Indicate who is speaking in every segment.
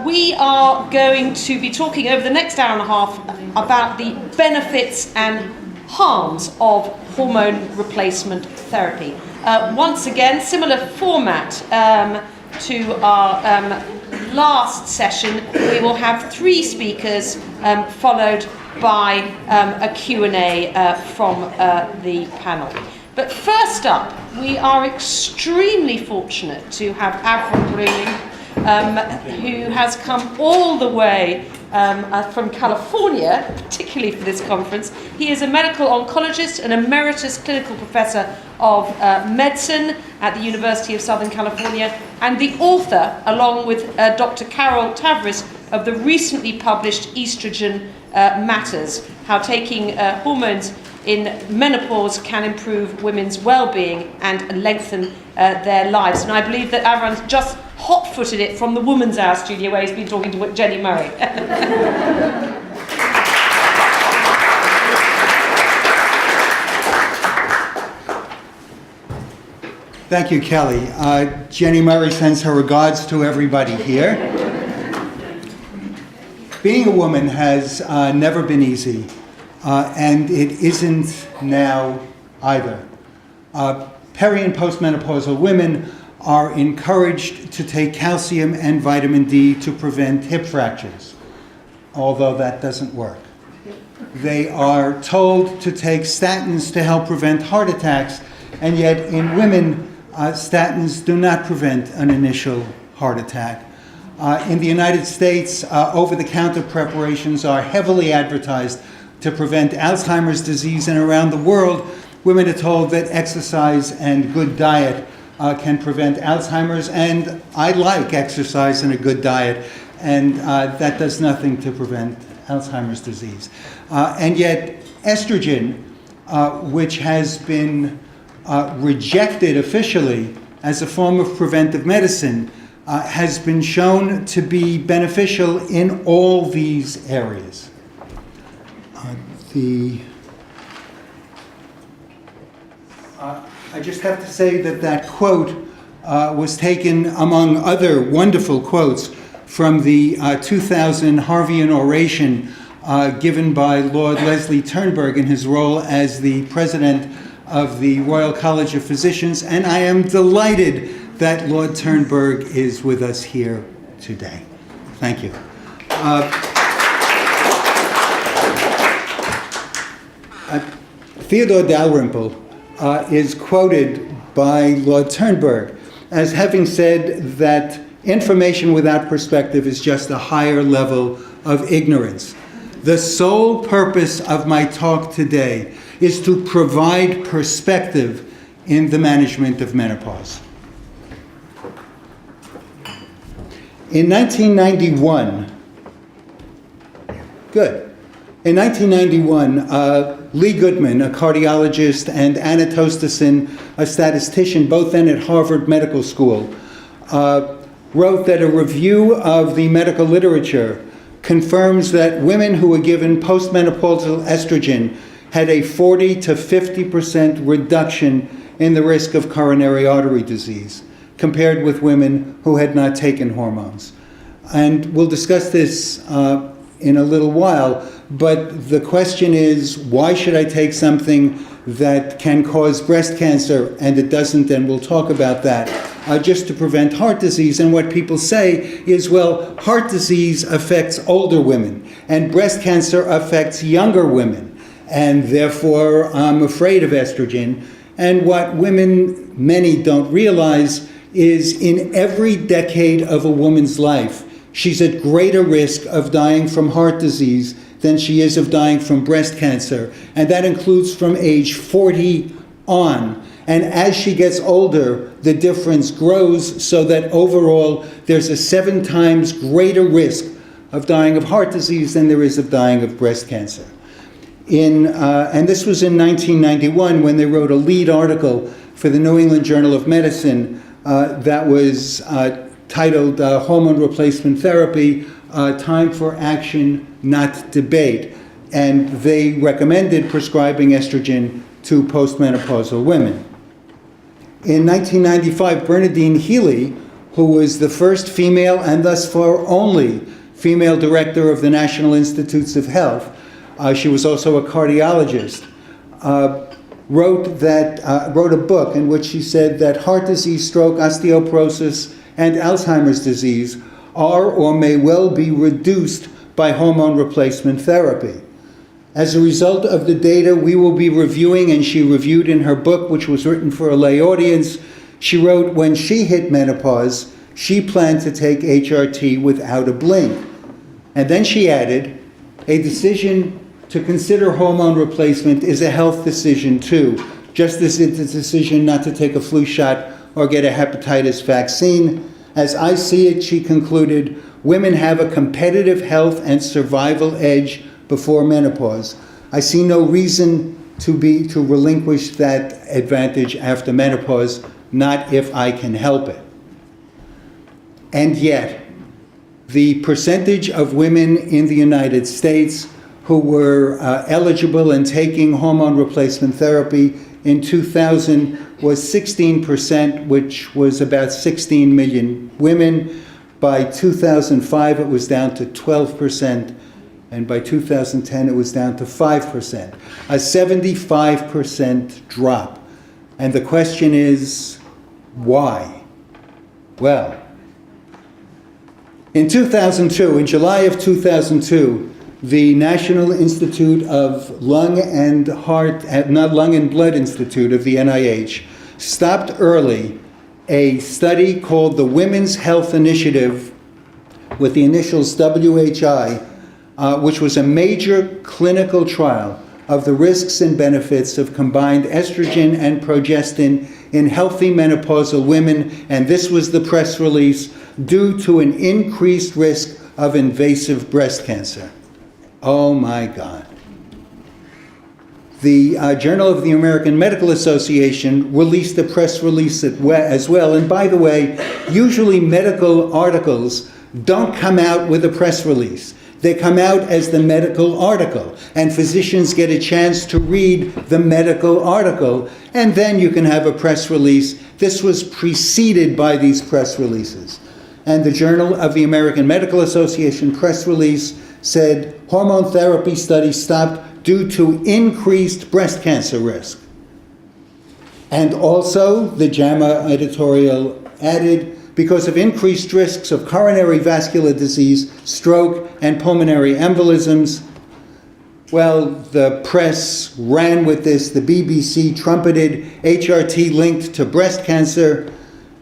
Speaker 1: We are going to be talking over the next hour and a half about the benefits and harms of hormone replacement therapy. Once again, similar format to our last session. We will have 3 speakers followed by a Q&A from the panel. But first up, we are extremely fortunate to have Avrum Bluming, who has come all the way from California, particularly for this conference. He is a medical oncologist and emeritus clinical professor of medicine at the University of Southern California, and the author, along with Dr. Carol Tavris, of the recently published Estrogen Matters, How Taking Hormones in Menopause Can Improve Women's Well-Being and Lengthen Their Lives. And I believe that Avrum's just hot-footed it from the Woman's Hour studio where he's been talking to Jenny Murray.
Speaker 2: Thank you, Kelly. Jenny Murray sends her regards to everybody here. Being a woman has never been easy, and it isn't now either. Peri- and postmenopausal women are encouraged to take calcium and vitamin D to prevent hip fractures, although that doesn't work. They are told to take statins to help prevent heart attacks, and yet in women, statins do not prevent an initial heart attack. In the United States, over-the-counter preparations are heavily advertised to prevent Alzheimer's disease, and around the world, women are told that exercise and good diet can prevent Alzheimer's, and I like exercise and a good diet, and that does nothing to prevent Alzheimer's disease. And yet, estrogen, which has been rejected officially as a form of preventive medicine, has been shown to be beneficial in all these areas. I just have to say that quote was taken, among other wonderful quotes, from the 2000 Harveian oration given by Lord Leslie Turnberg in his role as the president of the Royal College of Physicians, and I am delighted that Lord Turnberg is with us here today. Thank you. Theodore Dalrymple is quoted by Lord Turnberg as having said that information without perspective is just a higher level of ignorance. The sole purpose of my talk today is to provide perspective in the management of menopause. In 1991, Lee Goodman, a cardiologist, and Anna Tosteson, a statistician, both then at Harvard Medical School, wrote that a review of the medical literature confirms that women who were given postmenopausal estrogen had a 40 to 50% reduction in the risk of coronary artery disease compared with women who had not taken hormones. And we'll discuss this in a little while, but the question is, why should I take something that can cause breast cancer and it doesn't, and we'll talk about that, just to prevent heart disease? And what people say is, well, heart disease affects older women and breast cancer affects younger women, and therefore I'm afraid of estrogen. And what many don't realize is in every decade of a woman's life, she's at greater risk of dying from heart disease than she is of dying from breast cancer, and that includes from age 40 on. And as she gets older, the difference grows, so that overall there's a 7 times greater risk of dying of heart disease than there is of dying of breast cancer. And this was in 1991 when they wrote a lead article for the New England Journal of Medicine that was titled Hormone Replacement Therapy, Time for Action, Not Debate. And they recommended prescribing estrogen to postmenopausal women. In 1995, Bernadine Healy who was the first female and thus far only female director of the National Institutes of Health. She was also a cardiologist. Wrote a book in which she said that heart disease, stroke, osteoporosis, and Alzheimer's disease are or may well be reduced by hormone replacement therapy. As a result of the data we will be reviewing, and she reviewed in her book, which was written for a lay audience, she wrote, when she hit menopause, she planned to take HRT without a blink. And then she added, a decision to consider hormone replacement is a health decision too, just as it's a decision not to take a flu shot or get a hepatitis vaccine. As I see it, she concluded, women have a competitive health and survival edge before menopause. I see no reason to relinquish that advantage after menopause, not if I can help it. And yet, the percentage of women in the United States who were eligible and taking hormone replacement therapy in 2000 was 16%, which was about 16 million women. By 2005, it was down to 12%, and by 2010, it was down to 5%, a 75% drop. And the question is, why? Well, in 2002, in July of 2002, the National Institute of Lung and Blood Institute of the NIH stopped early a study called the Women's Health Initiative, with the initials WHI, which was a major clinical trial of the risks and benefits of combined estrogen and progestin in healthy menopausal women, and this was the press release, due to an increased risk of invasive breast cancer. Oh my God. The Journal of the American Medical Association released a press release as well. And by the way, usually medical articles don't come out with a press release. They come out as the medical article, and physicians get a chance to read the medical article, and then you can have a press release. This was preceded by these press releases. And the Journal of the American Medical Association press release said hormone therapy study stopped due to increased breast cancer risk. And also, the JAMA editorial added, because of increased risks of coronary vascular disease, stroke, and pulmonary embolisms. Well, the press ran with this. The BBC trumpeted HRT linked to breast cancer,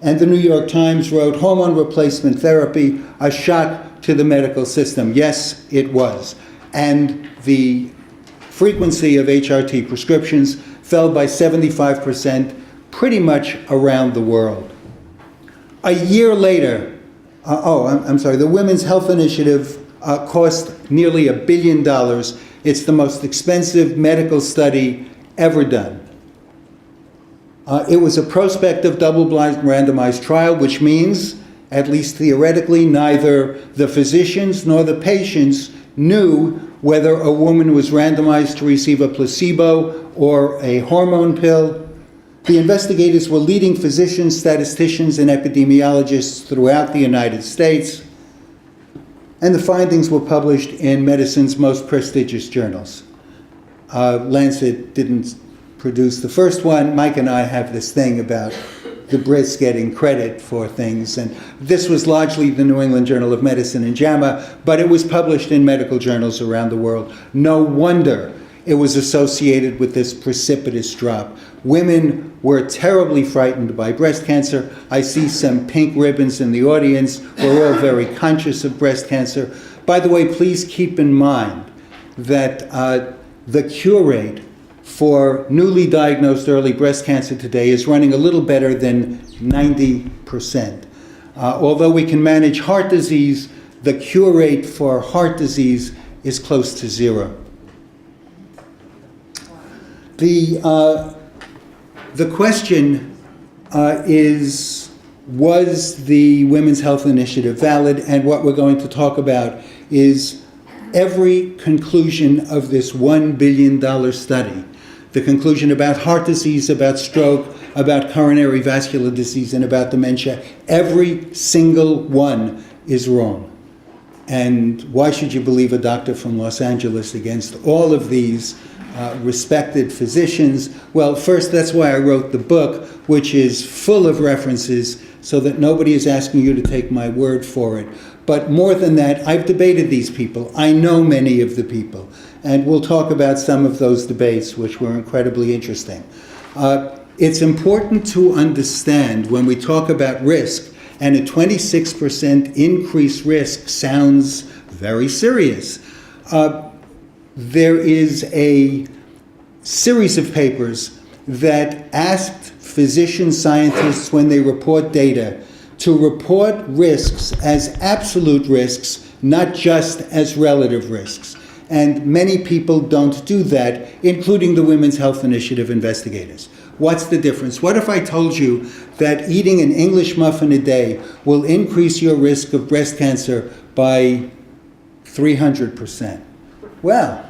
Speaker 2: and the New York Times wrote, hormone replacement therapy, a shock to the medical system. Yes, it was. And the frequency of HRT prescriptions fell by 75% pretty much around the world. A year later, the Women's Health Initiative cost nearly $1 billion. It's the most expensive medical study ever done. It was a prospective double-blind randomized trial, which means, at least theoretically, neither the physicians nor the patients knew whether a woman was randomized to receive a placebo or a hormone pill. The investigators were leading physicians, statisticians, and epidemiologists throughout the United States, and the findings were published in medicine's most prestigious journals. Lancet didn't produce the first one. Mike and I have this thing about the Brits getting credit for things, and this was largely the New England Journal of Medicine and JAMA, but it was published in medical journals around the world. No wonder it was associated with this precipitous drop. Women were terribly frightened by breast cancer. I see some pink ribbons in the audience. We're all very conscious of breast cancer. By the way, please keep in mind that the cure rate for newly diagnosed early breast cancer today is running a little better than 90%. Although we can manage heart disease, the cure rate for heart disease is close to zero. The question is, was the Women's Health Initiative valid? And what we're going to talk about is every conclusion of this $1 billion study. The conclusion about heart disease, about stroke, about coronary vascular disease and about dementia. Every single one is wrong. And why should you believe a doctor from Los Angeles against all of these respected physicians? Well, first, that's why I wrote the book, which is full of references so that nobody is asking you to take my word for it. But more than that, I've debated these people. I know many of the people. And we'll talk about some of those debates, which were incredibly interesting. It's important to understand when we talk about risk, and a 26% increased risk sounds very serious. There is a series of papers that asked physician scientists when they report data to report risks as absolute risks, not just as relative risks. And many people don't do that, including the Women's Health Initiative investigators. What's the difference? What if I told you that eating an English muffin a day will increase your risk of breast cancer by 300%? Well,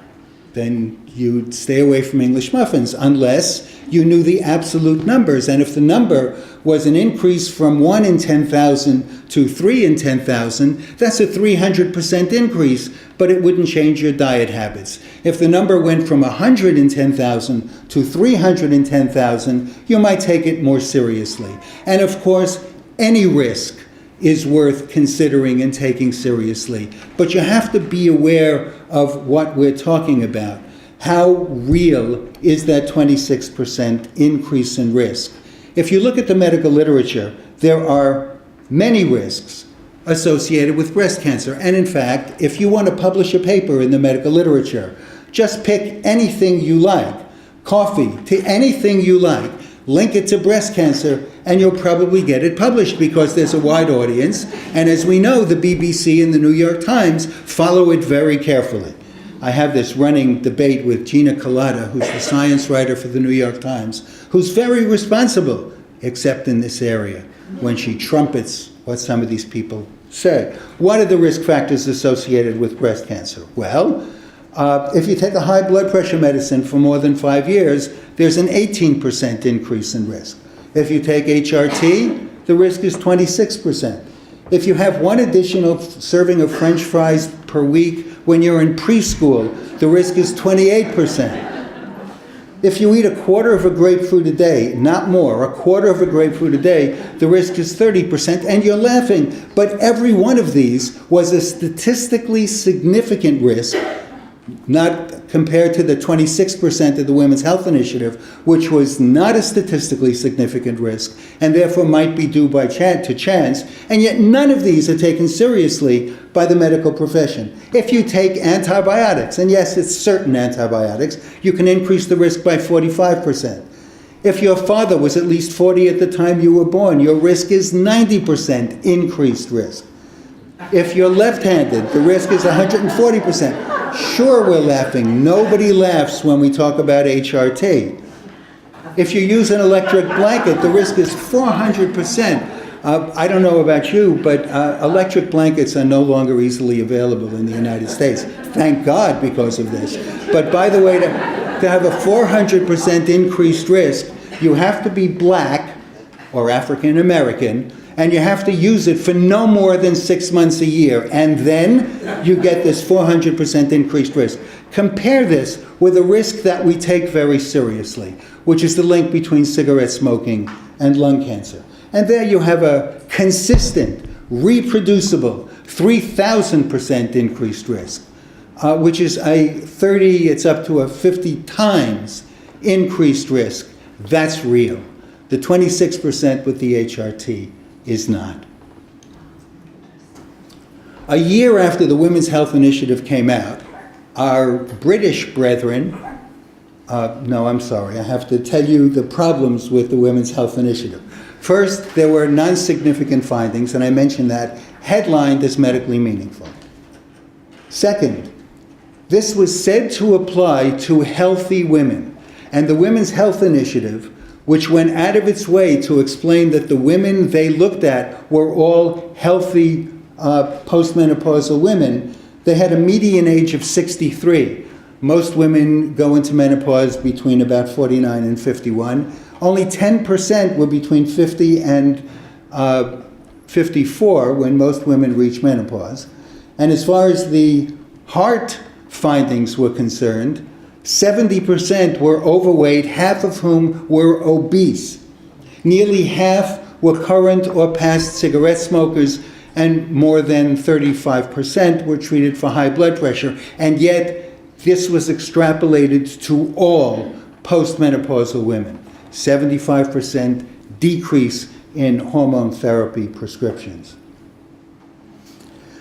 Speaker 2: then you'd stay away from English muffins unless you knew the absolute numbers. And if the number was an increase from 1 in 10,000 to 3 in 10,000, that's a 300% increase, but it wouldn't change your diet habits. If the number went from 100 in 10,000 to 300 in 10,000, you might take it more seriously. And of course, any risk is worth considering and taking seriously. But you have to be aware of what we're talking about. How real is that 26% increase in risk? If you look at the medical literature, there are many risks associated with breast cancer. And in fact, if you want to publish a paper in the medical literature, just pick anything you like, coffee, to anything you like, link it to breast cancer, and you'll probably get it published because there's a wide audience. And as we know, the BBC and the New York Times follow it very carefully. I have this running debate with Gina Colada, who's the science writer for the New York Times, who's very responsible, except in this area, when she trumpets what some of these people say. What are the risk factors associated with breast cancer? Well, if you take a high blood pressure medicine for more than 5 years, there's an 18% increase in risk. If you take HRT, the risk is 26%. If you have one additional serving of French fries per week when you're in preschool, the risk is 28%. If you eat a quarter of a grapefruit a day, not more, a quarter of a grapefruit a day, the risk is 30%, and you're laughing. But every one of these was a statistically significant risk, not compared to the 26% of the Women's Health Initiative, which was not a statistically significant risk, and therefore might be due by chance, and yet none of these are taken seriously by the medical profession. If you take antibiotics, and yes, it's certain antibiotics, you can increase the risk by 45%. If your father was at least 40 at the time you were born, your risk is 90% increased risk. If you're left-handed, the risk is 140%. Sure, we're laughing. Nobody laughs when we talk about HRT. If you use an electric blanket, the risk is 400%. I don't know about you, but electric blankets are no longer easily available in the United States. Thank God because of this. But by the way, to have a 400% increased risk, you have to be black or African American, and you have to use it for no more than 6 months a year. And then you get this 400% increased risk. Compare this with a risk that we take very seriously, which is the link between cigarette smoking and lung cancer. And there you have a consistent, reproducible, 3,000% increased risk, which is it's up to a 50 times increased risk. That's real. The 26% with the HRT is not. A year after the Women's Health Initiative came out, our British brethren, no, I'm sorry, I have to tell you the problems with the Women's Health Initiative. First, there were non-significant findings, and I mentioned that, headlined as medically meaningful. Second, this was said to apply to healthy women, and the Women's Health Initiative, which went out of its way to explain that the women they looked at were all healthy postmenopausal women, they had a median age of 63. Most women go into menopause between about 49 and 51. Only 10% were between 50 and 54 when most women reach menopause. And as far as the heart findings were concerned, 70% were overweight, half of whom were obese. Nearly half were current or past cigarette smokers, and more than 35% were treated for high blood pressure. And yet, this was extrapolated to all postmenopausal women. 75% decrease in hormone therapy prescriptions.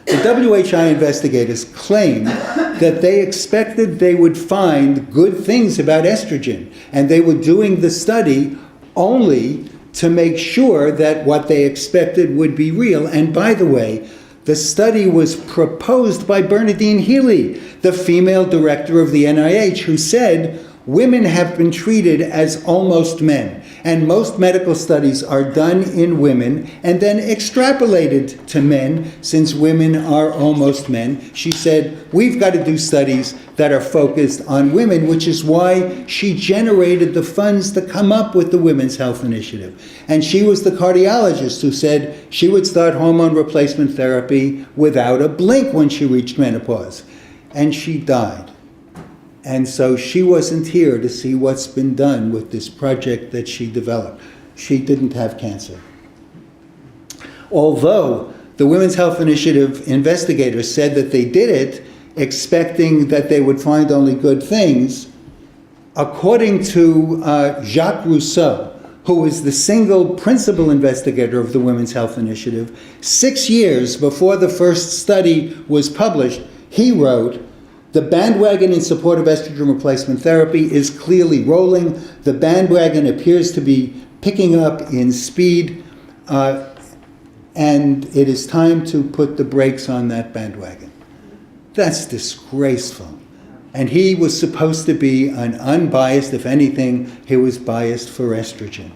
Speaker 2: The WHI investigators claim that they expected they would find good things about estrogen, and they were doing the study only to make sure that what they expected would be real. And by the way, the study was proposed by Bernadine Healy, the female director of the NIH, who said, women have been treated as almost men, and most medical studies are done in women and then extrapolated to men since women are almost men. She said, we've got to do studies that are focused on women, which is why she generated the funds to come up with the Women's Health Initiative. And she was the cardiologist who said she would start hormone replacement therapy without a blink when she reached menopause. And she died. And so she wasn't here to see what's been done with this project that she developed. She didn't have cancer. Although the Women's Health Initiative investigators said that they did it expecting that they would find only good things, according to Jacques Rousseau, who was the single principal investigator of the Women's Health Initiative, 6 years before the first study was published, he wrote, "The bandwagon in support of estrogen replacement therapy is clearly rolling. The bandwagon appears to be picking up in speed, and it is time to put the brakes on that bandwagon." That's disgraceful. And he was supposed to be an unbiased, if anything, he was biased for estrogen.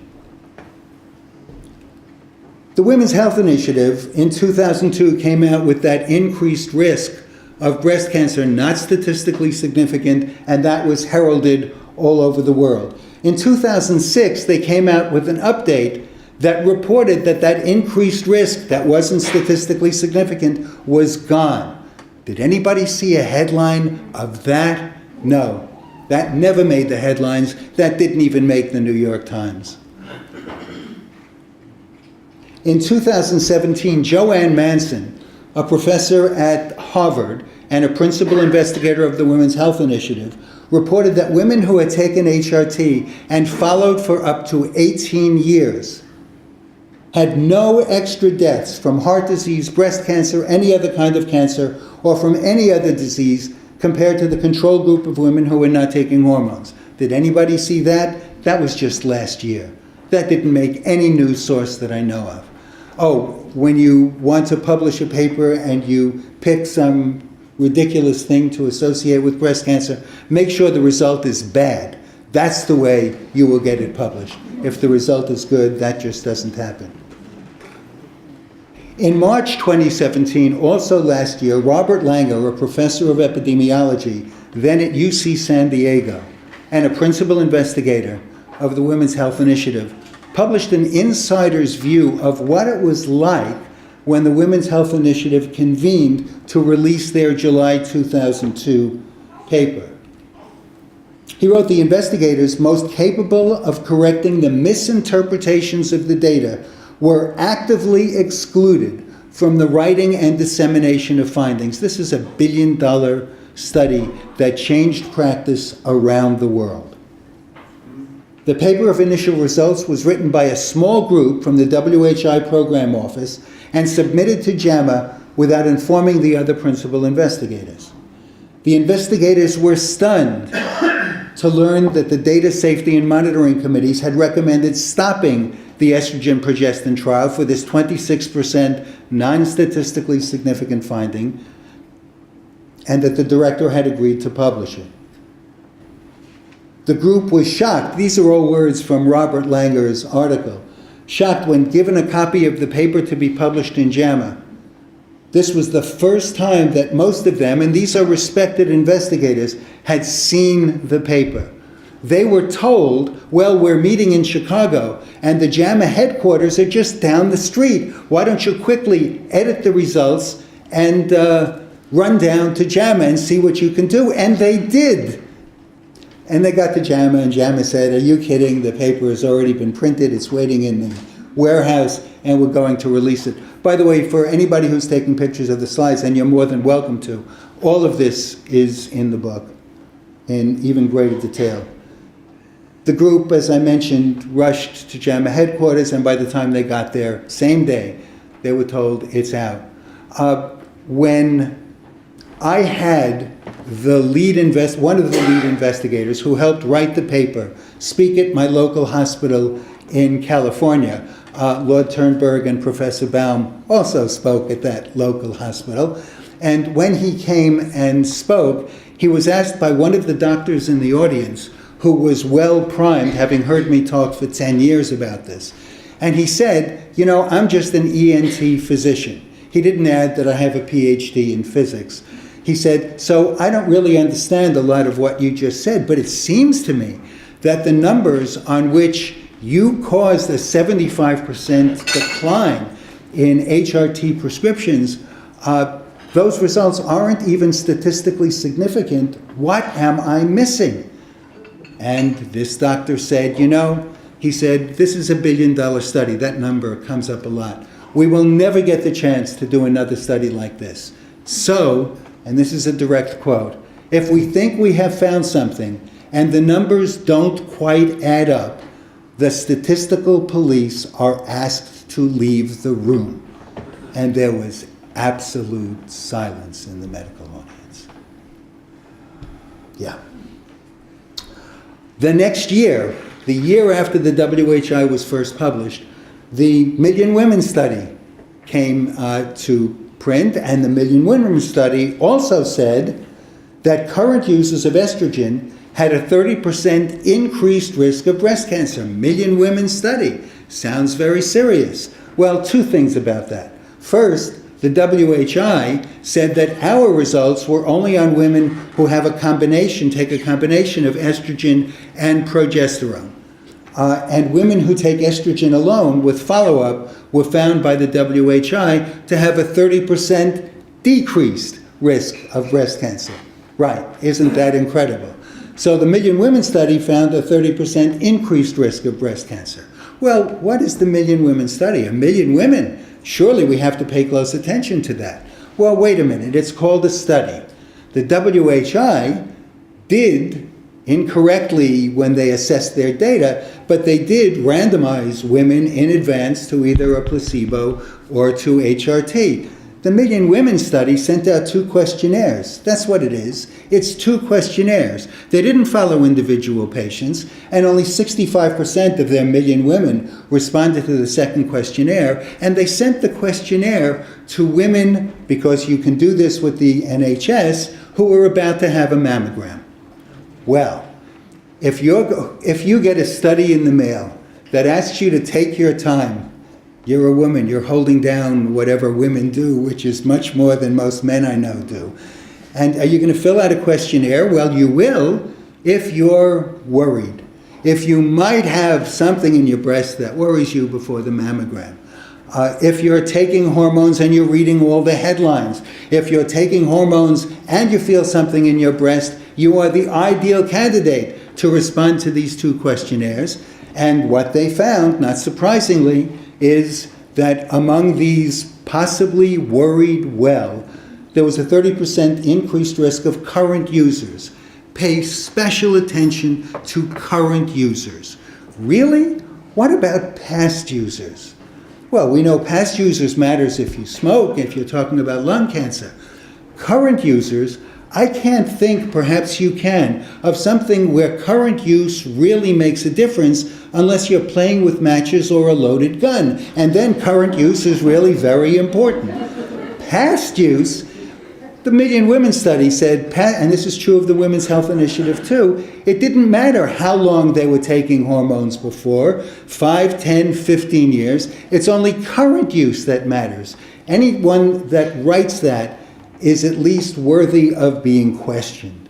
Speaker 2: The Women's Health Initiative in 2002 came out with that increased risk of breast cancer, not statistically significant, and that was heralded all over the world. In 2006, they came out with an update that reported that that increased risk that wasn't statistically significant was gone. Did anybody see a headline of that? No. That never made the headlines. That didn't even make the New York Times. In 2017, Joanne Manson, a professor at Harvard and a principal investigator of the Women's Health Initiative, reported that women who had taken HRT and followed for up to 18 years had no extra deaths from heart disease, breast cancer, any other kind of cancer, or from any other disease compared to the control group of women who were not taking hormones. Did anybody see that? That was just last year. That didn't make any news source that I know of. Oh, when you want to publish a paper and you pick some ridiculous thing to associate with breast cancer, make sure the result is bad. That's the way you will get it published. If the result is good, that just doesn't happen. In March 2017, also last year, Robert Langer, a professor of epidemiology, then at UC San Diego, and a principal investigator of the Women's Health Initiative, published an insider's view of what it was like when the Women's Health Initiative convened to release their July 2002 paper. He wrote, "The investigators most capable of correcting the misinterpretations of the data were actively excluded from the writing and dissemination of findings." This is a billion-dollar study that changed practice around the world. The paper of initial results was written by a small group from the WHI program office and submitted to JAMA without informing the other principal investigators. The investigators were stunned to learn that the Data Safety and Monitoring Committees had recommended stopping the estrogen-progestin trial for this 26% non-statistically significant finding, and that the director had agreed to publish it. The group was shocked. These are all words from Robert Langer's article. Shocked when given a copy of the paper to be published in JAMA. This was the first time that most of them, and these are respected investigators, had seen the paper. they were told, well, we're meeting in Chicago, and the JAMA headquarters are just down the street. Why don't you quickly edit the results and run down to JAMA and see what you can do? And they did. And they got to JAMA, and JAMA said, are you kidding? The paper has already been printed. It's waiting in the warehouse, and we're going to release it. By the way, for anybody who's taking pictures of the slides, and you're more than welcome to, all of this is in the book in even greater detail. The group, as I mentioned, rushed to JAMA headquarters, and by the time they got there, same day, they were told it's out. When I had one of the lead investigators who helped write the paper speak at my local hospital in California, Lord Turnberg and Professor Baum also spoke at that local hospital. And when he came and spoke, he was asked by one of the doctors in the audience, who was well primed, having heard me talk for 10 years about this. And he said, you know, I'm just an ENT physician. He didn't add that I have a PhD in physics. He said, so I don't really understand a lot of what you just said, but it seems to me that the numbers on which you caused a 75% decline in HRT prescriptions, those results aren't even statistically significant. What am I missing? And this doctor said, you know, he said, this is $1 billion study. That number comes up a lot. We will never get the chance to do another study like this. So, and this is a direct quote, if we think we have found something and the numbers don't quite add up, the statistical police are asked to leave the room. And there was absolute silence in the medical audience. Yeah. The next year, the year after the WHI was first published, the Million Women study came to print, and the Million Women study also said that current users of estrogen had a 30% increased risk of breast cancer. Million Women study. Sounds very serious. Well, two things about that. First, the WHI said that our results were only on women who have take a combination of estrogen and progesterone. And women who take estrogen alone with follow-up were found by the WHI to have a 30% decreased risk of breast cancer. Right, isn't that incredible? So the Million Women study found a 30% increased risk of breast cancer. Well, what is the Million Women study? 1 million women. Surely we have to pay close attention to that. Well, wait a minute. It's called a study. The WHI did incorrectly when they assessed their data, but they did randomize women in advance to either a placebo or to HRT. The Million Women study sent out 2 questionnaires. That's what it is. It's 2 questionnaires. They didn't follow individual patients, and only 65% of their Million Women responded to the second questionnaire, and they sent the questionnaire to women, because you can do this with the NHS, who were about to have a mammogram. Well, if you get a study in the mail that asks you to take your time, you're a woman, you're holding down whatever women do, which is much more than most men I know do. And are you going to fill out a questionnaire? Well, you will if you're worried. If you might have something in your breast that worries you before the mammogram. If you're taking hormones and you're reading all the headlines. If you're taking hormones and you feel something in your breast, you are the ideal candidate to respond to these 2 questionnaires. And what they found, not surprisingly, is that among these possibly worried well, there was a 30% increased risk of current users. Pay special attention to current users. Really? What about past users? Well, we know past users matters if you smoke, if you're talking about lung cancer. Current users, I can't think, perhaps you can, of something where current use really makes a difference unless you're playing with matches or a loaded gun. And then current use is really very important. Past use, the Million Women study said, and this is true of the Women's Health Initiative too, it didn't matter how long they were taking hormones before, 5, 10, 15 years. It's only current use that matters. Anyone that writes that is at least worthy of being questioned.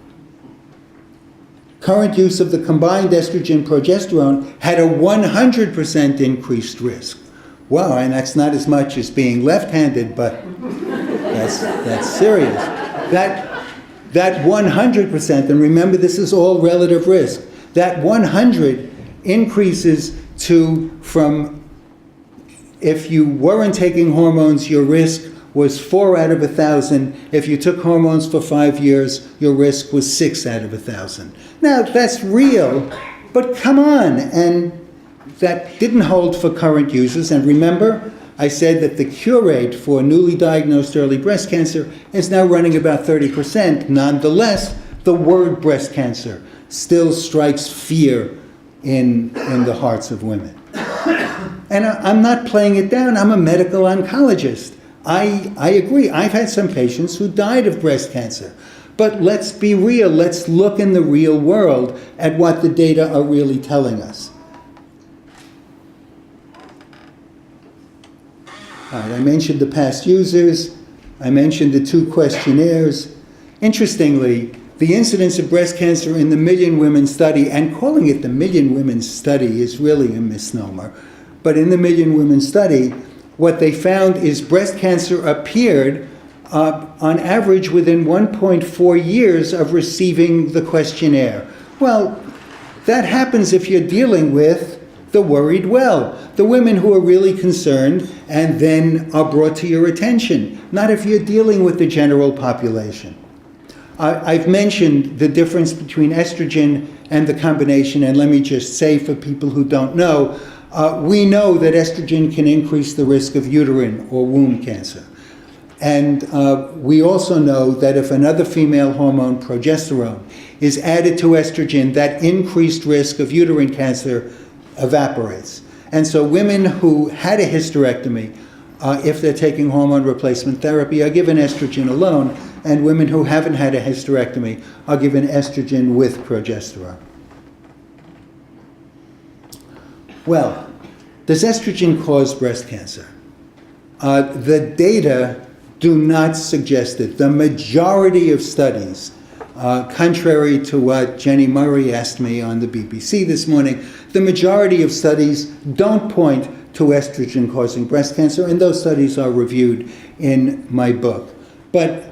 Speaker 2: current use of the combined estrogen-progesterone had a 100% increased risk. Wow, and that's not as much as being left-handed, but that's serious. That 100%, and remember this is all relative risk, that 100 increases from if you weren't taking hormones, your risk was 4 out of 1,000. If you took hormones for 5 years, your risk was 6 out of 1,000. Now, that's real, but come on. And that didn't hold for current users. And remember, I said that the cure rate for newly diagnosed early breast cancer is now running about 30%. Nonetheless, the word breast cancer still strikes fear in the hearts of women. And I'm not playing it down. I'm a medical oncologist. I agree. I've had some patients who died of breast cancer. But let's be real. Let's look in the real world at what the data are really telling us. All right, I mentioned the past users. I mentioned the 2 questionnaires. Interestingly, the incidence of breast cancer in the Million Women study, and calling it the Million Women study is really a misnomer, but in the Million Women study, what they found is breast cancer appeared on average within 1.4 years of receiving the questionnaire. Well, that happens if you're dealing with the worried well, the women who are really concerned and then are brought to your attention, not if you're dealing with the general population. I've mentioned the difference between estrogen and the combination, and let me just say for people who don't know, we know that estrogen can increase the risk of uterine or womb cancer. And we also know that if another female hormone, progesterone, is added to estrogen, that increased risk of uterine cancer evaporates. And so women who had a hysterectomy, if they're taking hormone replacement therapy, are given estrogen alone, and women who haven't had a hysterectomy are given estrogen with progesterone. Well, does estrogen cause breast cancer? The data do not suggest it. The majority of studies, contrary to what Jenny Murray asked me on the BBC this morning, the majority of studies don't point to estrogen causing breast cancer, and those studies are reviewed in my book. But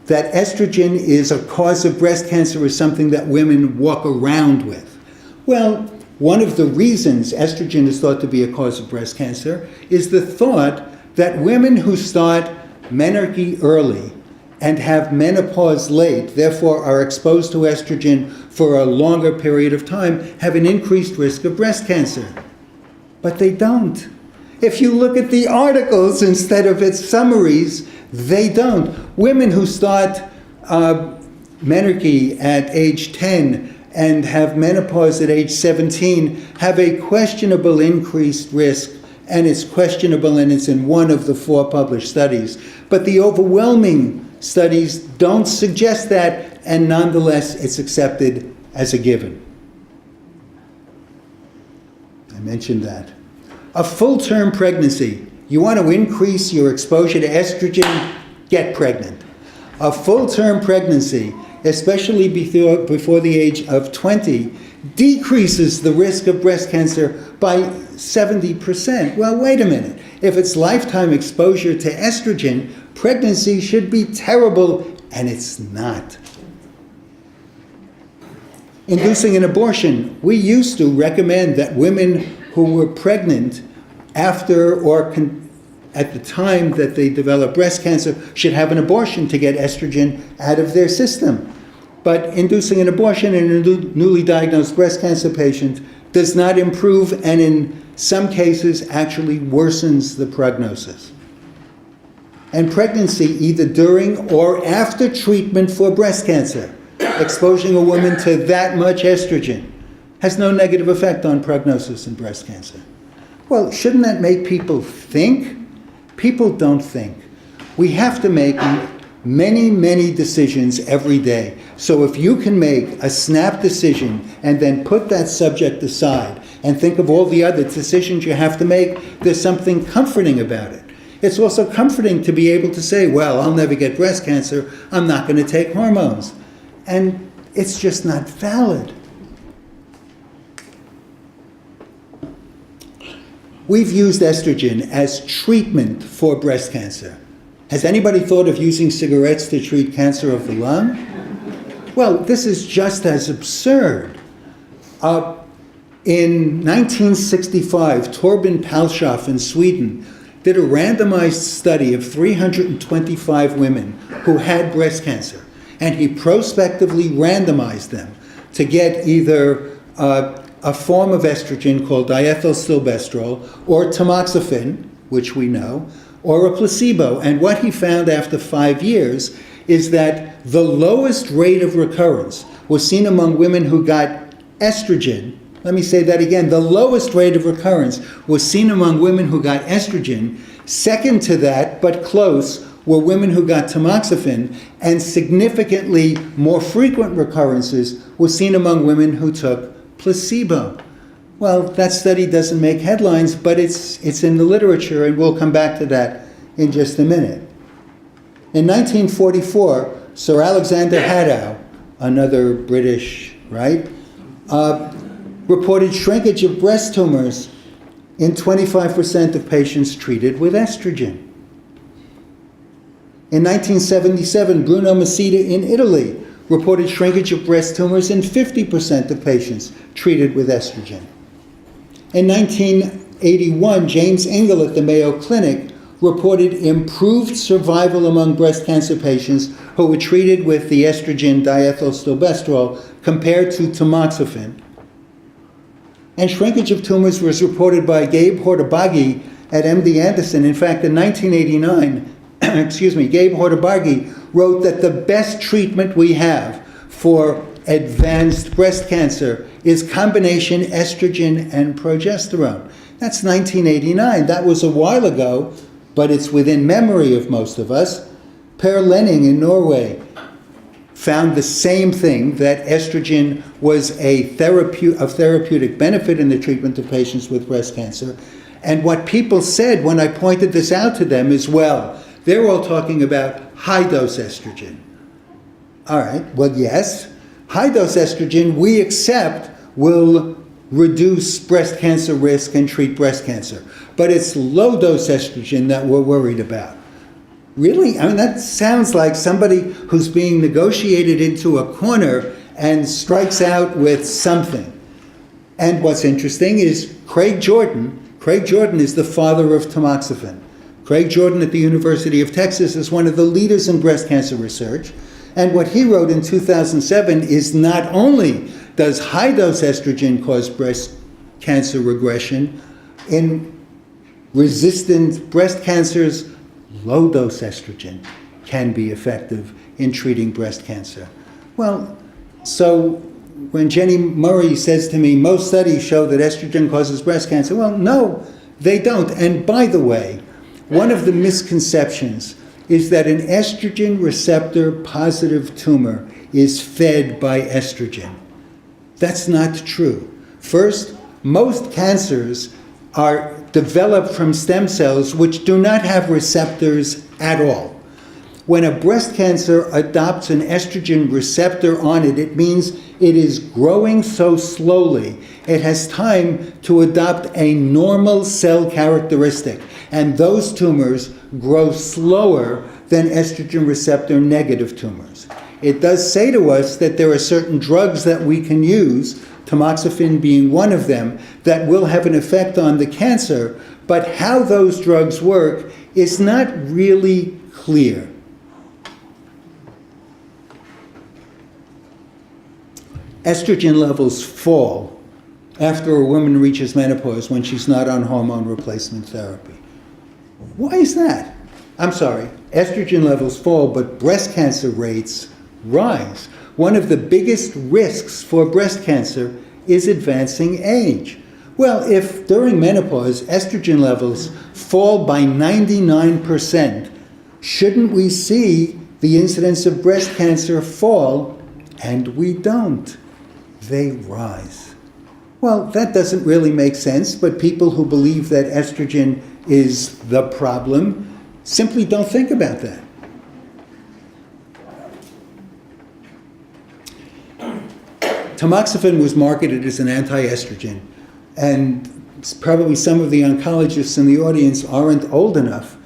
Speaker 2: that estrogen is a cause of breast cancer is something that women walk around with. Well, one of the reasons estrogen is thought to be a cause of breast cancer is the thought that women who start menarche early and have menopause late, therefore are exposed to estrogen for a longer period of time, have an increased risk of breast cancer. But they don't. If you look at the articles instead of its summaries, they don't. Women who start menarche at age 10 and have menopause at age 17 have a questionable increased risk, and it's questionable and it's in one of the 4 published studies. But the overwhelming studies don't suggest that, and nonetheless it's accepted as a given. I mentioned that. A full-term pregnancy. You want to increase your exposure to estrogen? Get pregnant. A full-term pregnancy, especially before the age of 20, decreases the risk of breast cancer by 70%. Well, wait a minute. If it's lifetime exposure to estrogen, pregnancy should be terrible, and it's not. Inducing an abortion. We used to recommend that women who were pregnant after or at the time that they develop breast cancer should have an abortion to get estrogen out of their system. But inducing an abortion in a newly diagnosed breast cancer patient does not improve, and in some cases actually worsens the prognosis. And pregnancy, either during or after treatment for breast cancer, exposing a woman to that much estrogen, has no negative effect on prognosis in breast cancer. Well, shouldn't that make people think? People don't think. We have to make many, many decisions every day. So if you can make a snap decision and then put that subject aside and think of all the other decisions you have to make, there's something comforting about it. It's also comforting to be able to say, well, I'll never get breast cancer, I'm not going to take hormones. And It's just not valid. We've used estrogen as treatment for breast cancer. Has anybody thought of using cigarettes to treat cancer of the lung? Well, this is just as absurd. In 1965, Torben Palshoff in Sweden did a randomized study of 325 women who had breast cancer, and he prospectively randomized them to get either a form of estrogen called diethylstilbestrol or tamoxifen, which we know, or a placebo. And what he found after 5 years is that the lowest rate of recurrence was seen among women who got estrogen. Let me say that again. The lowest rate of recurrence was seen among women who got estrogen. Second to that, but close, were women who got tamoxifen, and significantly more frequent recurrences were seen among women who took placebo. Well, that study doesn't make headlines, but it's in the literature, and we'll come back to that in just a minute. In 1944, Sir Alexander Haddow, another British, right, reported shrinkage of breast tumors in 25% of patients treated with estrogen. In 1977, Bruno Macida in Italy reported shrinkage of breast tumors in 50% of patients treated with estrogen. In 1981, James Ingle at the Mayo Clinic reported improved survival among breast cancer patients who were treated with the estrogen diethylstilbestrol compared to tamoxifen. And shrinkage of tumors was reported by Gabe Hortobagi at MD Anderson. In fact, in 1989, Gabe Hortobagi wrote that the best treatment we have for advanced breast cancer is combination estrogen and progesterone. That's 1989. That was a while ago, but it's within memory of most of us. Per Lenning in Norway found the same thing, that estrogen was of therapeutic benefit in the treatment of patients with breast cancer. And what people said when I pointed this out to them is, well, they're all talking about high-dose estrogen. All right, well, yes, high-dose estrogen we accept will reduce breast cancer risk and treat breast cancer. But it's low-dose estrogen that we're worried about. Really? I mean, that sounds like somebody who's being negotiated into a corner and strikes out with something. And what's interesting is Craig Jordan is the father of tamoxifen. Craig Jordan at the University of Texas is one of the leaders in breast cancer research. And what he wrote in 2007 is not only does high-dose estrogen cause breast cancer regression, in resistant breast cancers, low-dose estrogen can be effective in treating breast cancer. Well, so when Jenny Murray says to me, most studies show that estrogen causes breast cancer, well, no, they don't. And by the way, one of the misconceptions is that an estrogen receptor positive tumor is fed by estrogen. That's not true. First, most cancers are developed from stem cells which do not have receptors at all. When a breast cancer adopts an estrogen receptor on it, it means it is growing so slowly, it has time to adopt a normal cell characteristic. And those tumors grow slower than estrogen receptor negative tumors. It does say to us that there are certain drugs that we can use, tamoxifen being one of them, that will have an effect on the cancer, but how those drugs work is not really clear. Estrogen levels fall after a woman reaches menopause when she's not on hormone replacement therapy. Why is that? I'm sorry, estrogen levels fall, but breast cancer rates rise. One of the biggest risks for breast cancer is advancing age. Well, if during menopause estrogen levels fall by 99%, shouldn't we see the incidence of breast cancer fall? And we don't. They rise. Well, that doesn't really make sense, but people who believe that estrogen is the problem simply don't think about that. tamoxifen was marketed as an anti-estrogen, and probably some of the oncologists in the audience aren't old enough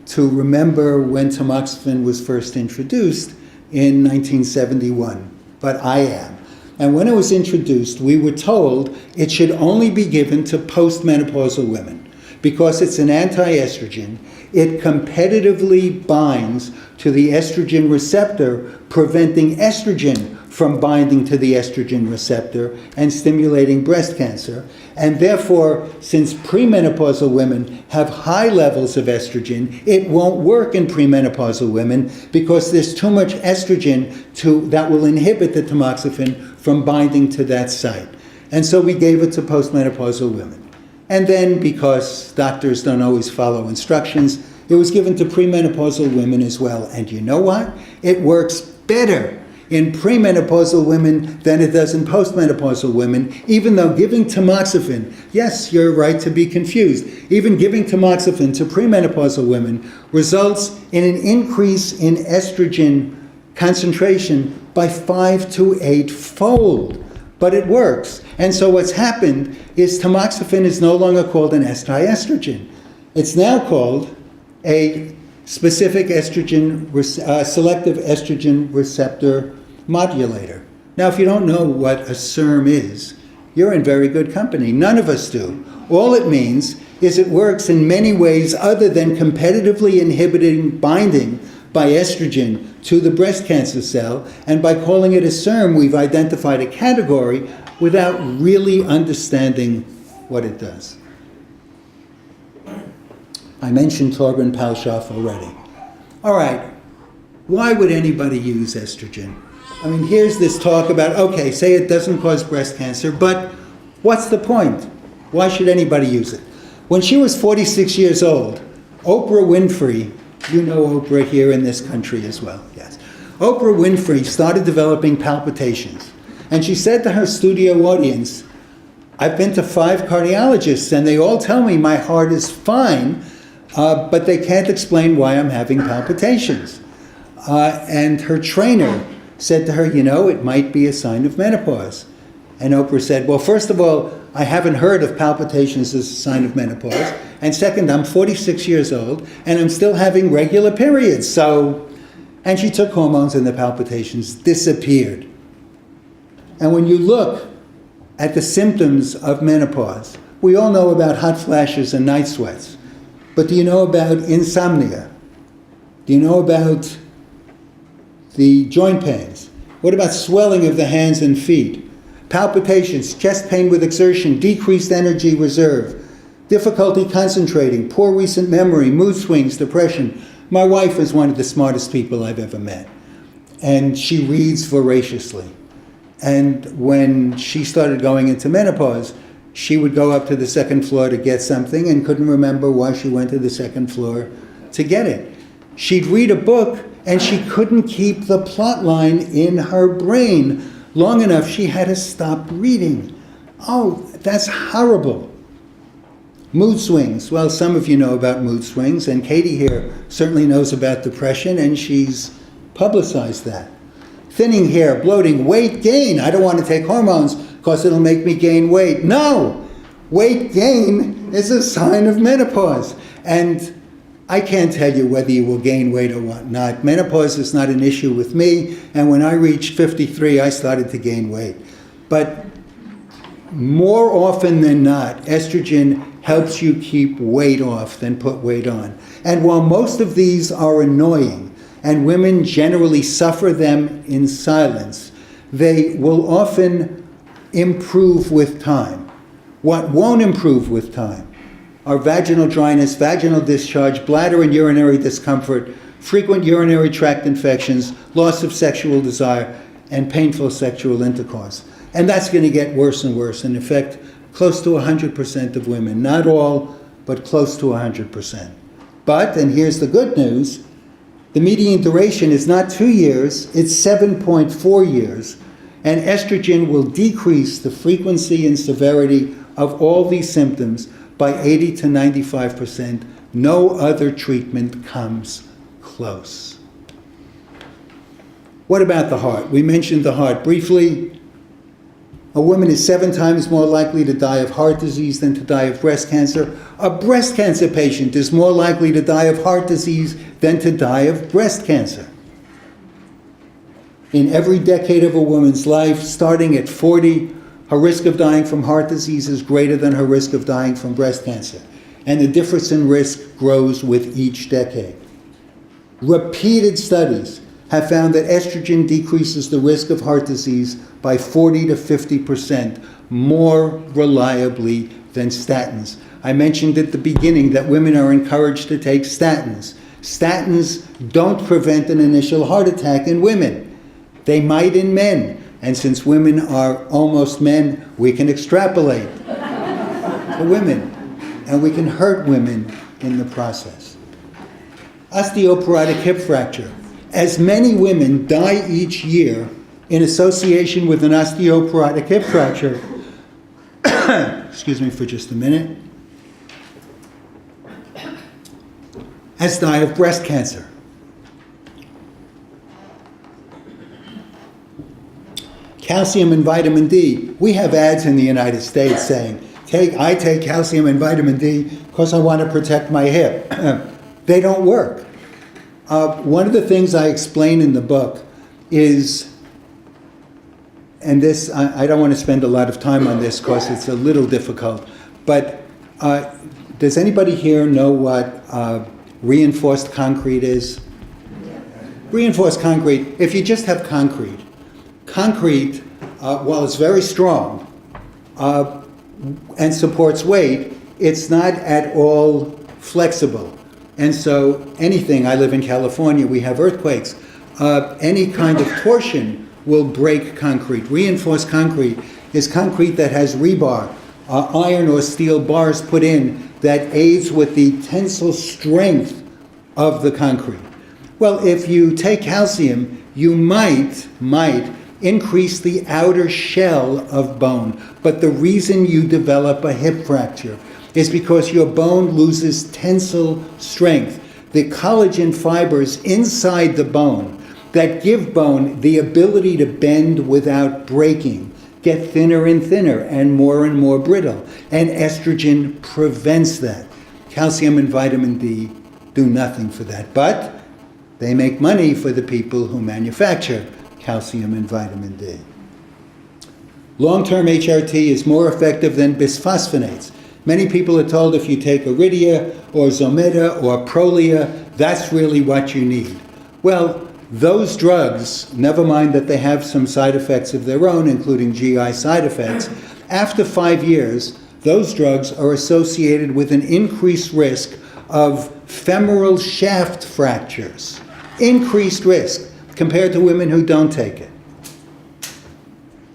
Speaker 2: to remember when tamoxifen was first introduced in 1971, but I am. And when it was introduced, we were told it should only be given to postmenopausal women because it's an anti-estrogen. It competitively binds to the estrogen receptor, preventing estrogen from binding to the estrogen receptor and stimulating breast cancer. And therefore, since premenopausal women have high levels of estrogen, it won't work in premenopausal women because there's too much estrogen that will inhibit the tamoxifen from binding to that site. And so we gave it to postmenopausal women. And then, because doctors don't always follow instructions, it was given to premenopausal women as well. And you know what? It works better in premenopausal women than it does in postmenopausal women, even though giving tamoxifen, yes, you're right to be confused, even giving tamoxifen to premenopausal women results in an increase in estrogen concentration by 5 to 8-fold. But it works. And so what's happened is tamoxifen is no longer called an anti-estrogen. It's now called a specific estrogen, selective estrogen receptor modulator. Now, if you don't know what a SERM is, you're in very good company. None of us do. All it means is it works in many ways other than competitively inhibiting binding by estrogen to the breast cancer cell, and by calling it a SERM, we've identified a category without really understanding what it does. I mentioned Torben Palshoff already. All right, why would anybody use estrogen? I mean, here's this talk about, okay, say it doesn't cause breast cancer, but what's the point? Why should anybody use it? When she was 46 years old, Oprah Winfrey, you know Oprah here in this country as well, yes. Oprah Winfrey started developing palpitations. And she said to her studio audience, I've been to 5 cardiologists and they all tell me my heart is fine, but they can't explain why I'm having palpitations. And her trainer said to her, you know, it might be a sign of menopause. And Oprah said, well, first of all, I haven't heard of palpitations as a sign of menopause. And second, I'm 46 years old and I'm still having regular periods. So, and she took hormones and the palpitations disappeared. And when you look at the symptoms of menopause, we all know about hot flashes and night sweats. But do you know about insomnia? Do you know about the joint pains? What about swelling of the hands and feet? Palpitations, chest pain with exertion, decreased energy reserve, difficulty concentrating, poor recent memory, mood swings, depression. My wife is one of the smartest people I've ever met. And she reads voraciously. And when she started going into menopause, she would go up to the second floor to get something and couldn't remember why she went to the second floor to get it. She'd read a book and she couldn't keep the plot line in her brain long enough. She had to stop reading. Oh, that's horrible. Mood swings. Well, some of you know about mood swings, and Katie here certainly knows about depression, and she's publicized that. Thinning hair, bloating, weight gain. I don't want to take hormones because it'll make me gain weight. No! Weight gain is a sign of menopause. And I can't tell you whether you will gain weight or whatnot. Menopause is not an issue with me, and when I reached 53, I started to gain weight. But more often than not, estrogen helps you keep weight off than put weight on. And while most of these are annoying, and women generally suffer them in silence, they will often improve with time. What won't improve with time are vaginal dryness, vaginal discharge, bladder and urinary discomfort, frequent urinary tract infections, loss of sexual desire, and painful sexual intercourse. And that's going to get worse and worse, and affect close to 100% of women. Not all, but close to 100%. But, and here's the good news, the median duration is not 2 years, it's 7.4 years, and estrogen will decrease the frequency and severity of all these symptoms by 80 to 95%. No other treatment comes close. What about the heart? We mentioned the heart briefly. A woman is 7 times more likely to die of heart disease than to die of breast cancer. A breast cancer patient is more likely to die of heart disease than to die of breast cancer. In every decade of a woman's life, starting at 40, her risk of dying from heart disease is greater than her risk of dying from breast cancer. And the difference in risk grows with each decade. Repeated studies have found that estrogen decreases the risk of heart disease by 40 to 50% more reliably than statins. I mentioned at the beginning that women are encouraged to take statins. Statins don't prevent an initial heart attack in women. They might in men. And since women are almost men, we can extrapolate to women. And we can hurt women in the process. Osteoporotic hip fracture. As many women die each year in association with an osteoporotic hip fracture, excuse me for just a minute, as die of breast cancer. Calcium and vitamin D. We have ads in the United States saying, I take calcium and vitamin D because I want to protect my hip. They don't work. One of the things I explain in the book is, and this, I don't want to spend a lot of time on this because it's a little difficult, but does anybody here know what reinforced concrete is? Reinforced concrete, if you just have concrete, while it's very strong and supports weight, it's not at all flexible. And so anything, I live in California, we have earthquakes, any kind of torsion will break concrete. Reinforced concrete is concrete that has rebar, iron or steel bars put in that aids with the tensile strength of the concrete. Well, if you take calcium, you might increase the outer shell of bone. But the reason you develop a hip fracture is because your bone loses tensile strength. The collagen fibers inside the bone that give bone the ability to bend without breaking get thinner and more brittle. And estrogen prevents that. Calcium and vitamin D do nothing for that. But they make money for the people who manufacture calcium and vitamin D. Long-term HRT is more effective than bisphosphonates. Many people are told if you take Iridia or Zometa or Prolia, that's really what you need. Well, those drugs, never mind that they have some side effects of their own, including GI side effects, after 5 years, those drugs are associated with an increased risk of femoral shaft fractures. Increased risk compared to women who don't take it.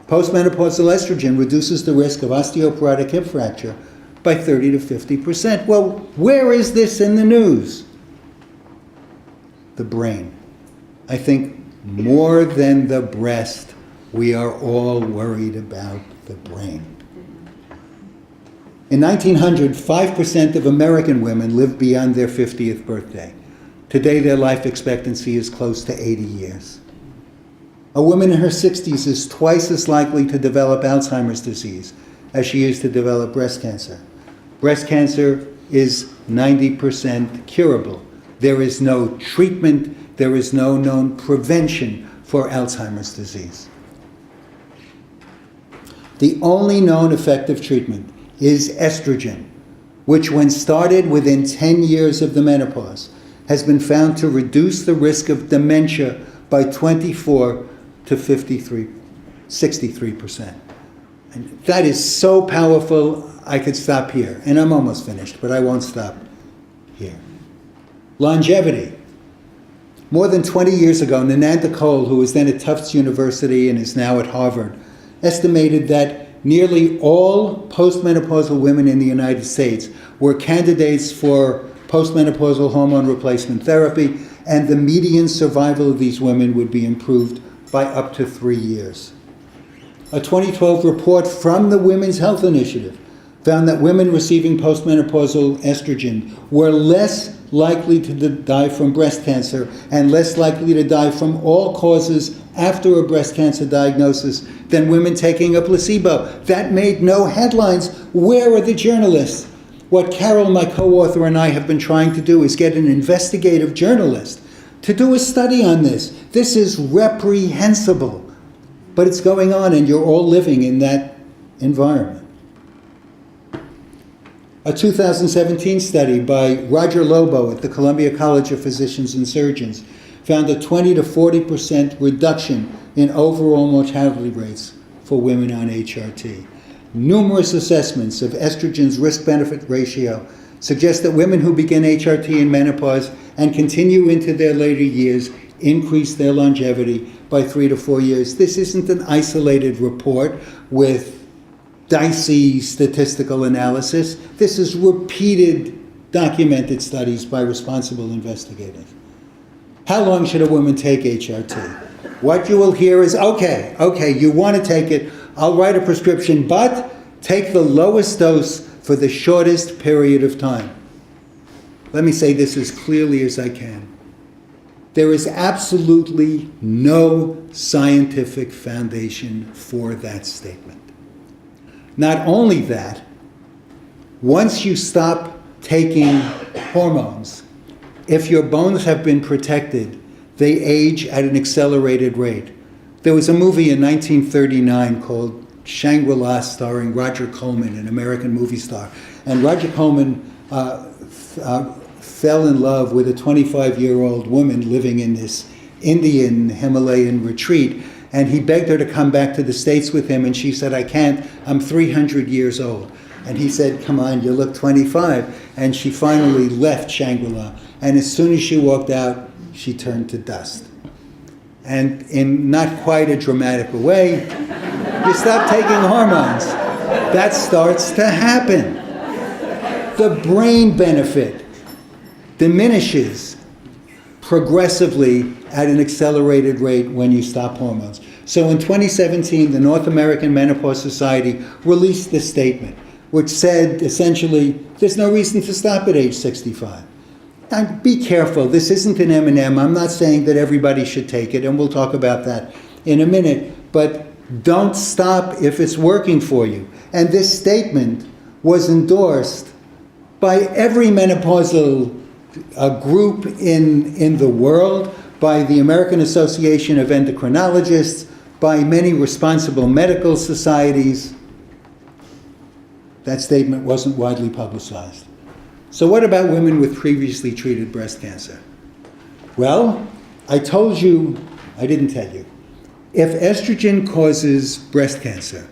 Speaker 2: Postmenopausal estrogen reduces the risk of osteoporotic hip fracture by 30 to 50%. Well, where is this in the news? The brain. I think more than the breast, we are all worried about the brain. In 1900, 5% of American women lived beyond their 50th birthday. Today, their life expectancy is close to 80 years. A woman in her 60s is twice as likely to develop Alzheimer's disease as she is to develop breast cancer. Breast cancer is 90% curable. There is no treatment, there is no known prevention for Alzheimer's disease. The only known effective treatment is estrogen, which when started within 10 years of the menopause, has been found to reduce the risk of dementia by 24 to 63%. And that is so powerful, I could stop here. And I'm almost finished, but I won't stop here. Longevity. More than 20 years ago, Nananda Cole, who was then at Tufts University and is now at Harvard, estimated that nearly all postmenopausal women in the United States were candidates for postmenopausal hormone replacement therapy, and the median survival of these women would be improved by up to 3 years. A 2012 report from the Women's Health Initiative found that women receiving postmenopausal estrogen were less likely to die from breast cancer and less likely to die from all causes after a breast cancer diagnosis than women taking a placebo. That made no headlines. Where are the journalists? What Carol, my co-author, and I have been trying to do is get an investigative journalist to do a study on this. This is reprehensible. But it's going on, and you're all living in that environment. A 2017 study by Roger Lobo at the Columbia College of Physicians and Surgeons found a 20 to 40% reduction in overall mortality rates for women on HRT. Numerous assessments of estrogen's risk-benefit ratio suggest that women who begin HRT in menopause and continue into their later years increase their longevity by 3 to 4 years. This isn't an isolated report with dicey statistical analysis. This is repeated, documented studies by responsible investigators. How long should a woman take HRT? What you will hear is, okay, you want to take it, I'll write a prescription, but take the lowest dose for the shortest period of time. Let me say this as clearly as I can. There is absolutely no scientific foundation for that statement. Not only that, once you stop taking hormones, if your bones have been protected, they age at an accelerated rate. There was a movie in 1939 called Shangri-La starring Roger Corman, an American movie star. And Roger Corman fell in love with a 25-year-old woman living in this Indian Himalayan retreat. And he begged her to come back to the States with him, and she said, I can't, I'm 300 years old. And he said, come on, you look 25. And she finally left Shangri-La. And as soon as she walked out, she turned to dust. And in not quite a dramatic way, you stop taking hormones. That starts to happen. The brain benefit diminishes progressively at an accelerated rate when you stop hormones. So in 2017, the North American Menopause Society released this statement, which said essentially, there's no reason to stop at age 65. Now, be careful, this isn't an M&M. I'm not saying that everybody should take it, and we'll talk about that in a minute, but don't stop if it's working for you. And this statement was endorsed by every menopausal group in the world, by the American Association of Endocrinologists, by many responsible medical societies. That statement wasn't widely publicized. So what about women with previously treated breast cancer? Well, I told you, I didn't tell you. If estrogen causes breast cancer,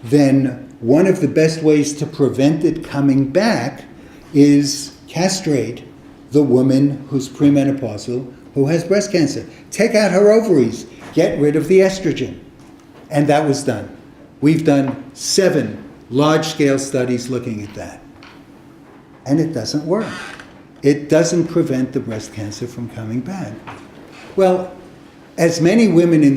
Speaker 2: then one of the best ways to prevent it coming back is castrate the woman who's premenopausal who has breast cancer. Take out her ovaries, get rid of the estrogen. And that was done. We've done 7 large-scale studies looking at that. And it doesn't work. It doesn't prevent the breast cancer from coming back. Well, as many men in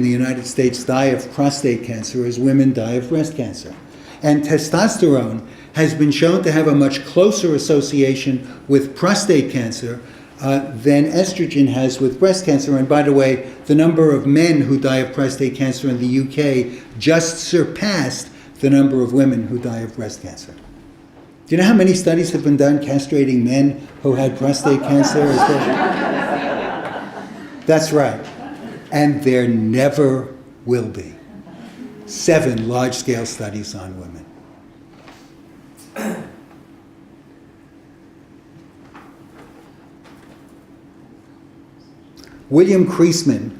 Speaker 2: the United States die of prostate cancer as women die of breast cancer. And testosterone has been shown to have a much closer association with prostate cancer than estrogen has with breast cancer. And by the way, the number of men who die of prostate cancer in the UK just surpassed the number of women who die of breast cancer. Do you know how many studies have been done castrating men who had prostate cancer? That's right. And there never will be. 7 large-scale studies on women. William Kreisman,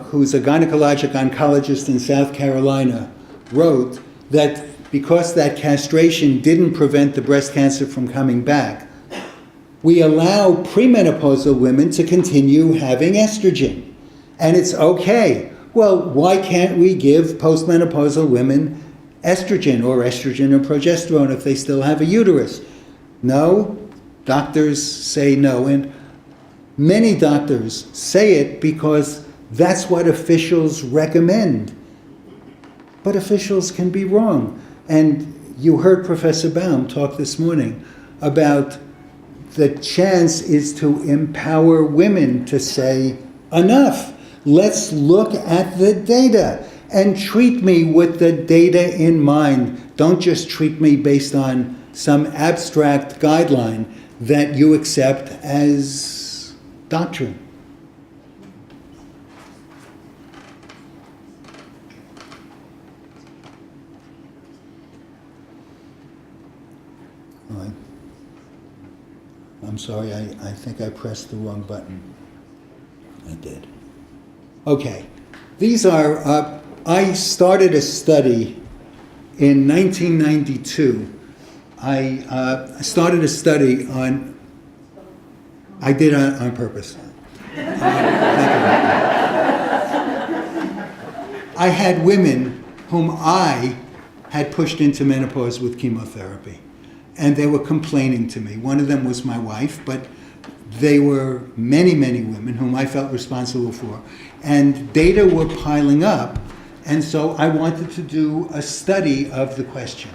Speaker 2: who's a gynecologic oncologist in South Carolina, wrote that because that castration didn't prevent the breast cancer from coming back, we allow premenopausal women to continue having estrogen. And it's okay. Well, why can't we give postmenopausal women estrogen or progesterone if they still have a uterus? No, doctors say no. And many doctors say it because that's what officials recommend. But officials can be wrong. And you heard Professor Baum talk this morning about the chance is to empower women to say, enough, let's look at the data and treat me with the data in mind. Don't just treat me based on some abstract guideline that you accept as doctrine. I'm sorry, I think I pressed the wrong button. I did. Okay, these are, I started a study in 1992. I started a study on, I did on purpose. Thank you. I had women whom I had pushed into menopause with chemotherapy. And they were complaining to me. One of them was my wife, but they were many, many women whom I felt responsible for. And data were piling up, and so I wanted to do a study of the question.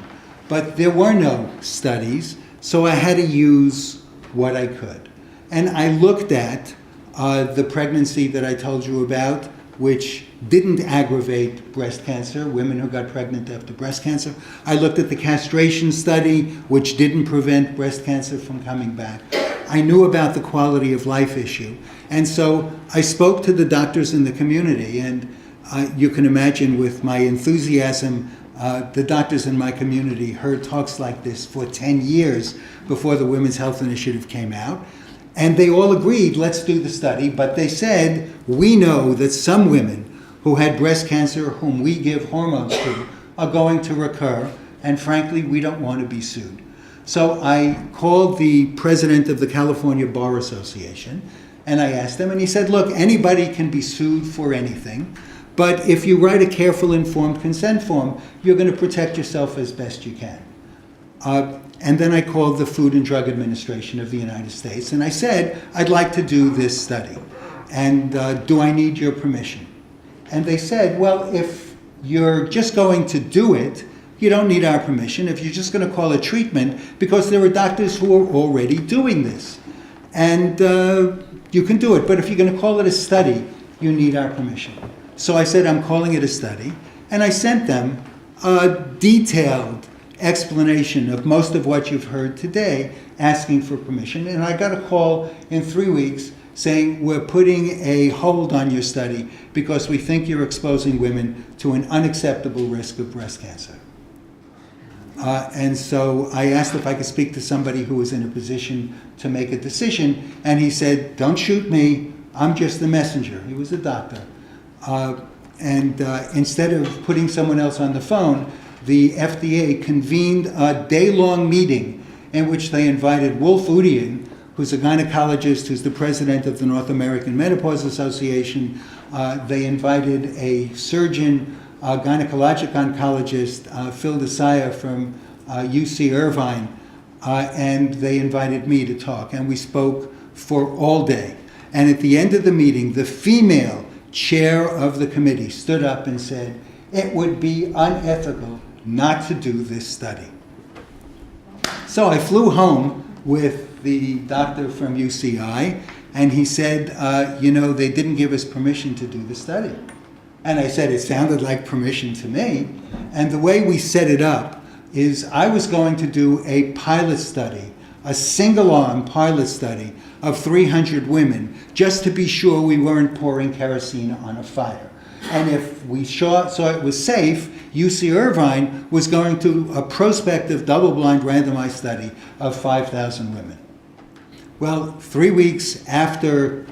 Speaker 2: But there were no studies, so I had to use what I could. And I looked at the pregnancy that I told you about, which didn't aggravate breast cancer, women who got pregnant after breast cancer. I looked at the castration study, which didn't prevent breast cancer from coming back. I knew about the quality of life issue. And so I spoke to the doctors in the community, and you can imagine with my enthusiasm, the doctors in my community heard talks like this for 10 years before the Women's Health Initiative came out. And they all agreed, let's do the study, but they said, we know that some women who had breast cancer, whom we give hormones to, are going to recur, and frankly, we don't want to be sued. So I called the president of the California Bar Association, and I asked him, and he said, look, anybody can be sued for anything, but if you write a careful, informed consent form, you're going to protect yourself as best you can. And then I called the Food and Drug Administration of the United States, and I said, I'd like to do this study, and do I need your permission? And they said, well, if you're just going to do it, you don't need our permission. If you're just going to call it treatment, because there are doctors who are already doing this, and you can do it. But if you're going to call it a study, you need our permission. So I said, I'm calling it a study, and I sent them a detailed explanation of most of what you've heard today, asking for permission. And I got a call in 3 weeks saying, we're putting a hold on your study because we think you're exposing women to an unacceptable risk of breast cancer. And so I asked if I could speak to somebody who was in a position to make a decision, and he said, don't shoot me, I'm just the messenger. He was a doctor. Instead of putting someone else on the phone, the FDA convened a day-long meeting in which they invited Wolf Udian, who's a gynecologist who's the president of the North American Menopause Association. They invited a surgeon, a gynecologic oncologist, Phil Desai from UC Irvine, and they invited me to talk. And we spoke for all day. And at the end of the meeting, the female chair of the committee stood up and said, it would be unethical not to do this study. So I flew home with the doctor from UCI, and he said, they didn't give us permission to do the study. And I said, it sounded like permission to me. And the way we set it up is I was going to do a pilot study, a single-arm pilot study of 300 women, just to be sure we weren't pouring kerosene on a fire. And if we saw it was safe, UC Irvine was going to a prospective double-blind randomized study of 5,000 women. Well, 3 weeks after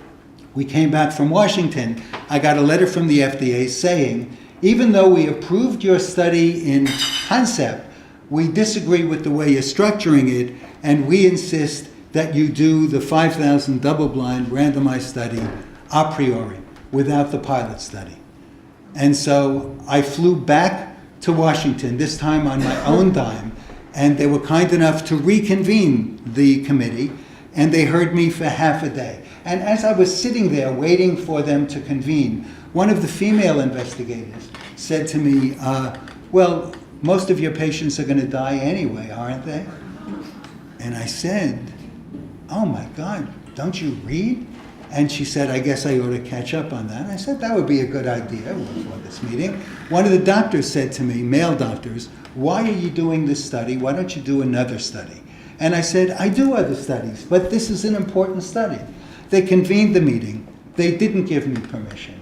Speaker 2: we came back from Washington, I got a letter from the FDA saying, even though we approved your study in concept, we disagree with the way you're structuring it, and we insist that you do the 5,000 double-blind randomized study a priori, without the pilot study. And so I flew back to Washington, this time on my own dime, and they were kind enough to reconvene the committee, and they heard me for half a day. And as I was sitting there waiting for them to convene, one of the female investigators said to me, well, most of your patients are going to die anyway, aren't they? And I said, oh my God, don't you read? And she said, I guess I ought to catch up on that. I said, that would be a good idea for this meeting. One of the doctors said to me, male doctors, why are you doing this study? Why don't you do another study? And I said, I do other studies, but this is an important study. They convened the meeting. They didn't give me permission.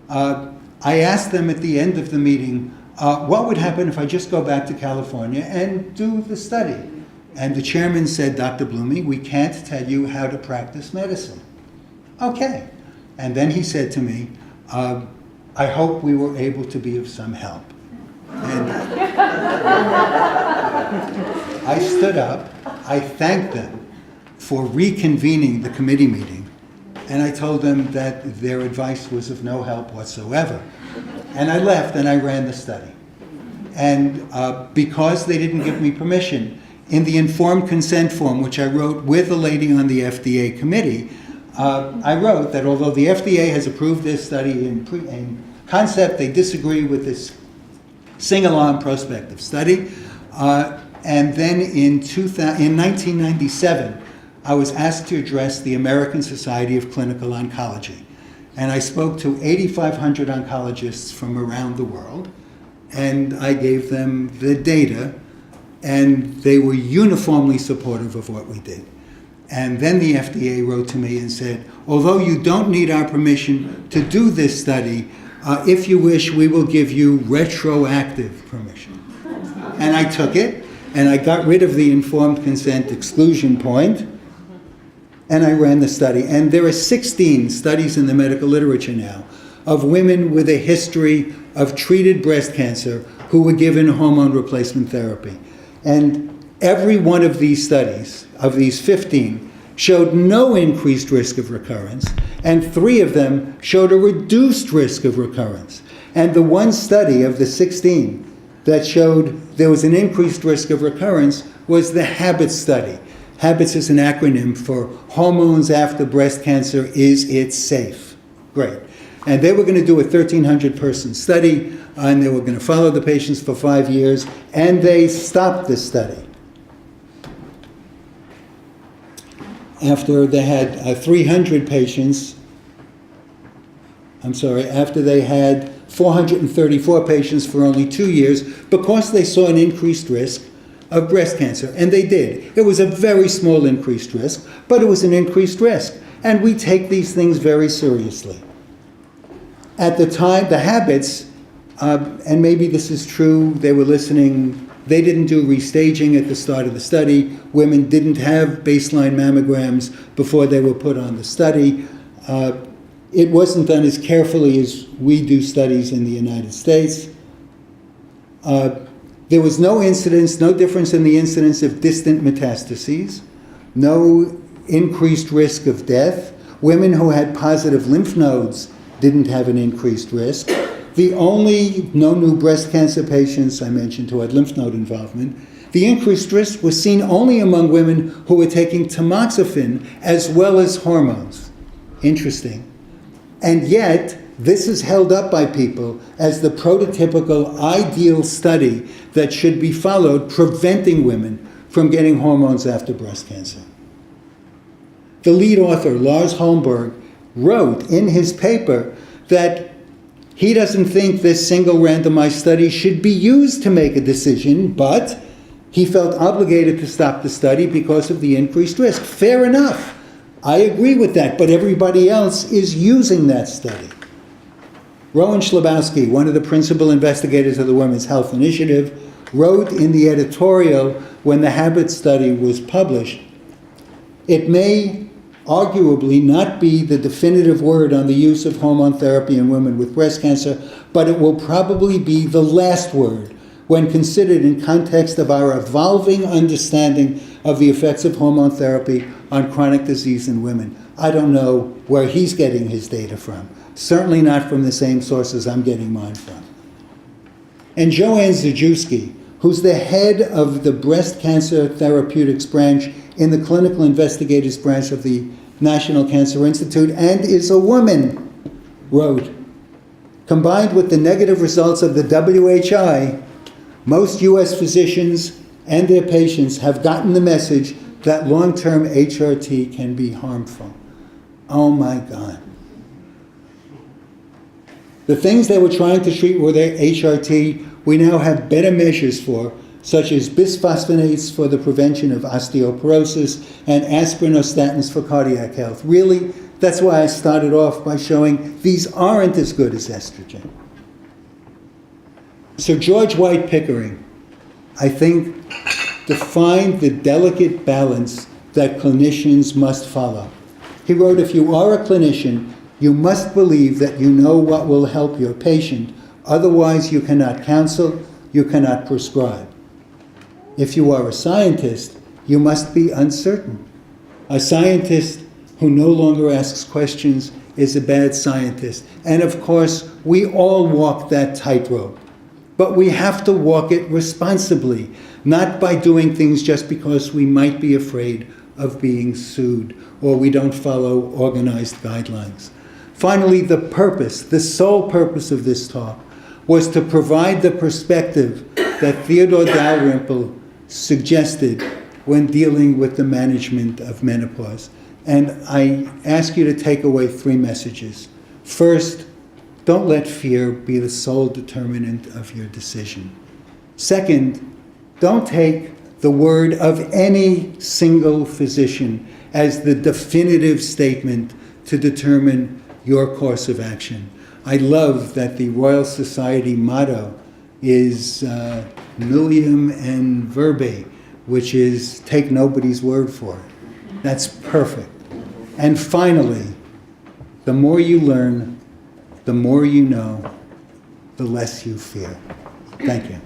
Speaker 2: I asked them at the end of the meeting, what would happen if I just go back to California and do the study? And the chairman said, Dr. Bluming, we can't tell you how to practice medicine. Okay. And then he said to me, I hope we were able to be of some help. And I stood up, I thanked them for reconvening the committee meeting, and I told them that their advice was of no help whatsoever. And I left and I ran the study. And because they didn't give me permission, in the informed consent form, which I wrote with a lady on the FDA committee, I wrote that although the FDA has approved this study in concept, they disagree with this sing-along prospective study. And then in 1997, I was asked to address the American Society of Clinical Oncology. And I spoke to 8,500 oncologists from around the world, and I gave them the data, and they were uniformly supportive of what we did. And then the FDA wrote to me and said, although you don't need our permission to do this study, if you wish, we will give you retroactive permission. And I took it, and I got rid of the informed consent exclusion point, and I ran the study. And there are 16 studies in the medical literature now of women with a history of treated breast cancer who were given hormone replacement therapy. And every one of these studies, of these 15, showed no increased risk of recurrence, and 3 of them showed a reduced risk of recurrence. And the one study of the 16 that showed there was an increased risk of recurrence was the HABITS study. HABITS is an acronym for Hormones After Breast Cancer, Is It Safe? Great. And they were going to do a 1,300-person study, and they were going to follow the patients for 5 years, and they stopped this study. After they had 300 patients, after they had 434 patients for only 2 years, because they saw an increased risk of breast cancer. And they did. It was a very small increased risk, but it was an increased risk. And we take these things very seriously. At the time, the HABITS, and maybe this is true, they were listening, they didn't do restaging at the start of the study. Women didn't have baseline mammograms before they were put on the study. It wasn't done as carefully as we do studies in the United States. There was no incidence, no difference in the incidence of distant metastases, no increased risk of death. Women who had positive lymph nodes didn't have an increased risk. No new breast cancer patients I mentioned who had lymph node involvement. The increased risk was seen only among women who were taking tamoxifen as well as hormones. Interesting. And yet, this is held up by people as the prototypical ideal study that should be followed, preventing women from getting hormones after breast cancer. The lead author, Lars Holmberg, wrote in his paper that he doesn't think this single randomized study should be used to make a decision, but he felt obligated to stop the study because of the increased risk. Fair enough. I agree with that, but everybody else is using that study. Rowan Schlabowski, one of the principal investigators of the Women's Health Initiative, wrote in the editorial when the HABIT study was published, it may arguably not be the definitive word on the use of hormone therapy in women with breast cancer, but it will probably be the last word when considered in context of our evolving understanding of the effects of hormone therapy on chronic disease in women. I don't know where he's getting his data from. Certainly not from the same sources I'm getting mine from. And Joanne Zajewski, who's the head of the breast cancer therapeutics branch in the clinical investigators branch of the National Cancer Institute, and is a woman, wrote, combined with the negative results of the WHI, Most U.S. physicians and their patients have gotten the message that long-term HRT can be harmful. Oh my God. The things they were trying to treat with their HRT, we now have better measures for, such as bisphosphonates for the prevention of osteoporosis and aspirin or statins for cardiac health. Really, that's why I started off by showing these aren't as good as estrogen. Sir George White Pickering, I think, defined the delicate balance that clinicians must follow. He wrote, if you are a clinician, you must believe that you know what will help your patient. Otherwise, you cannot counsel, you cannot prescribe. If you are a scientist, you must be uncertain. A scientist who no longer asks questions is a bad scientist. And of course, we all walk that tightrope. But we have to walk it responsibly, not by doing things just because we might be afraid of being sued or we don't follow organized guidelines. Finally, the purpose, the sole purpose of this talk, was to provide the perspective that Theodore Dalrymple suggested when dealing with the management of menopause. And I ask you to take away 3 messages. First, don't let fear be the sole determinant of your decision. Second, don't take the word of any single physician as the definitive statement to determine your course of action. I love that the Royal Society motto is Nullium in verba, which is take nobody's word for it. That's perfect. And finally, the more you learn, the more you know, the less you fear. Thank you.